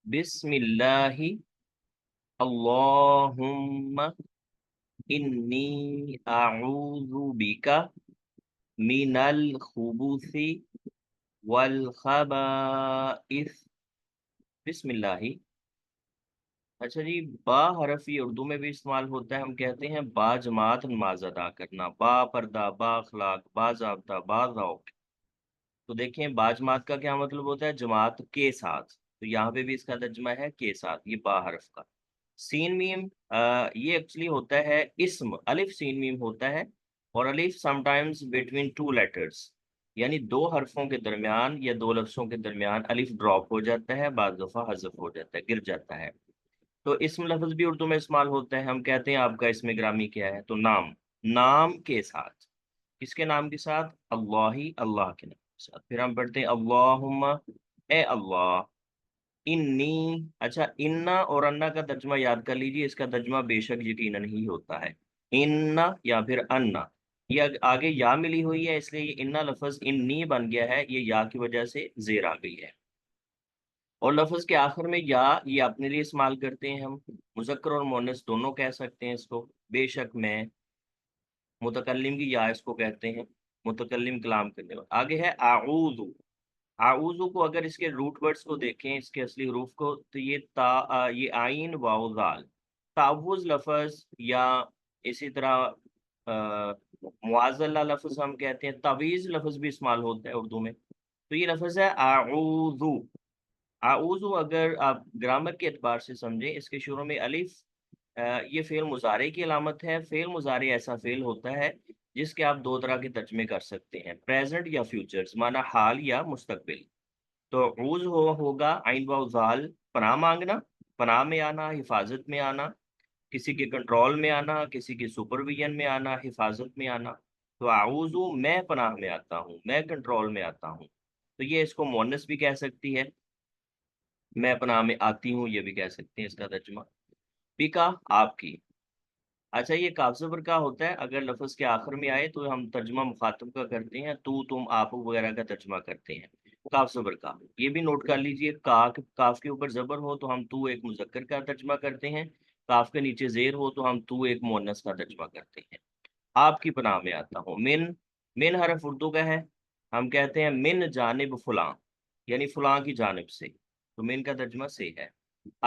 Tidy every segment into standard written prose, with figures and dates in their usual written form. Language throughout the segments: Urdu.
بسم اللہ اللہم انی اعوذ بک من الخبث والخبائث۔ بسم اللہ، اچھا جی، با حرف یہ اردو میں بھی استعمال ہوتا ہے، ہم کہتے ہیں با جماعت نماز ادا کرنا، با پردہ، با اخلاق، با ضابطہ، با ذوق۔ تو دیکھیں با جماعت کا کیا مطلب ہوتا ہے؟ جماعت کے ساتھ، تو یہاں پہ بھی اس کا ترجمہ ہے کے ساتھ، یہ با حرف کا۔ سین میم یہ ایکچولی ہوتا ہے اسم، الف سین میم ہوتا ہے، اور الف some times between two letters, یعنی دو حرفوں کے درمیان یا دو لفظوں کے درمیان الف ڈراپ ہو جاتا ہے، بعض دفعہ حذف ہو جاتا ہے، گر جاتا ہے۔ تو اسم لفظ بھی اردو میں استعمال ہوتا ہے، ہم کہتے ہیں آپ کا اسم گرامی کیا ہے؟ تو نام، نام کے ساتھ، کس کے نام کے ساتھ؟ اللہ ہی، اللہ کے نام کے ساتھ۔ پھر ہم پڑھتے ہیں اللہم، اے اللہ، انی، اچھا انا اور انا کا ترجمہ یاد کر لیجئے، اس کا ترجمہ بے شک یقیناً ہی ہوتا ہے، انا یا پھر انا، یہ آگے یا ملی ہوئی ہے، اس لیے یہ انا لفظ انی بن گیا ہے، یہ یا کی وجہ سے زیر آ گئی ہے۔ اور لفظ کے آخر میں یا، یہ اپنے لیے استعمال کرتے ہیں ہم، مذکر اور مؤنث دونوں کہہ سکتے ہیں اس کو، بے شک میں، متکلم کی یا اس کو کہتے ہیں، متکلم کلام کرنے والا۔ آگے ہے اعوذ، اعوذ کو اگر اس کے روٹ ورڈز کو دیکھیں، اس کے اصلی حروف کو، تو یہ یہ آئین واو زال، تعوذ لفظ، یا اسی طرح معاذ اللہ لفظ ہم کہتے ہیں، تعویذ لفظ بھی استعمال ہوتا ہے اردو میں۔ تو یہ لفظ ہے اعوذ، اعوذ اگر آپ گرامر کے اعتبار سے سمجھیں، اس کے شروع میں الف، یہ فعل مضارع کی علامت ہے۔ فعل مضارع ایسا فعل ہوتا ہے جس کے آپ دو طرح کے ترجمے کر سکتے ہیں، پریزنٹ یا فیوچرز، مانا حال یا مستقبل۔ تو عوز ہوگا عین واو زال، پناہ مانگنا، پناہ میں آنا، حفاظت میں آنا، کسی کے کنٹرول میں آنا، کسی کے سپرویژن میں آنا، حفاظت میں آنا۔ تو اعوذ، میں پناہ میں آتا ہوں، میں کنٹرول میں آتا ہوں۔ تو یہ اس کو مؤنث بھی کہہ سکتی ہے، میں پناہ میں آتی ہوں، یہ بھی کہہ سکتے ہیں اس کا ترجمہ۔ بکا، آپ کی۔ اچھا، یہ کاف زبر کا ہوتا ہے، اگر لفظ کے آخر میں آئے تو ہم ترجمہ مخاطب کا کرتے ہیں، تو، تم، آپ وغیرہ کا ترجمہ کرتے ہیں کاف زبر کا۔ یہ بھی نوٹ کر لیجئے، کاف کے اوپر زبر ہو تو ہم تو ایک مذکر کا ترجمہ کرتے ہیں، کاف کے نیچے زیر ہو تو ہم تو ایک مؤنث کا ترجمہ کرتے ہیں۔ آپ کی پناہ میں آتا ہوں۔ من حرف اردو کا ہے، ہم کہتے ہیں من جانب فلاں، یعنی فلاں کی جانب سے، تو من کا ترجمہ سے ہے۔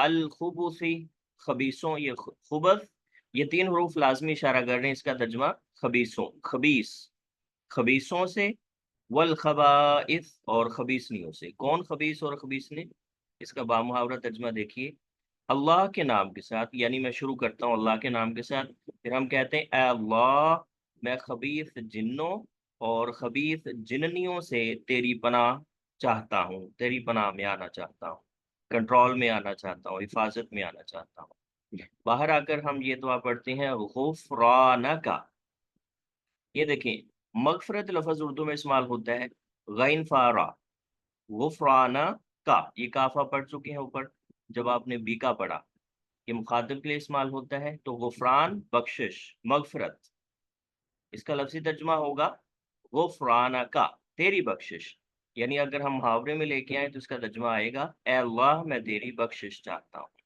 الخبثی، خبیثوں، یہ خبث، یہ تین حروف لازمی اشارہ کر رہے ہیں، اس کا ترجمہ خبیثوں، خبیث، خبیثوں سے، والخبائث، اور خبیثنیوں سے۔ کون خبیث اور خبیثنے؟ اس کا بامحاورہ ترجمہ دیکھیے، اللہ کے نام کے ساتھ، یعنی میں شروع کرتا ہوں اللہ کے نام کے ساتھ، پھر ہم کہتے ہیں اے اللہ، میں خبیث جنوں اور خبیث جننیوں سے تیری پناہ چاہتا ہوں، تیری پناہ میں آنا چاہتا ہوں، کنٹرول میں آنا چاہتا ہوں، حفاظت میں آنا چاہتا ہوں۔ باہر آ کر ہم یہ دعا پڑھتے ہیں غفرانک، یہ دیکھیں مغفرت لفظ اردو میں استعمال ہوتا ہے، غین فارا، غفرانہ کا، یہ کافہ پڑھ چکے ہیں اوپر جب آپ نے بیکا پڑھا، یہ مخاطب کے لیے استعمال ہوتا ہے، تو غفران بخشش، مغفرت، اس کا لفظی ترجمہ ہوگا غفرانہ کا، تیری بخشش، یعنی اگر ہم محاورے میں لے کے آئیں تو اس کا ترجمہ آئے گا اے اللہ، میں تیری بخشش چاہتا ہوں۔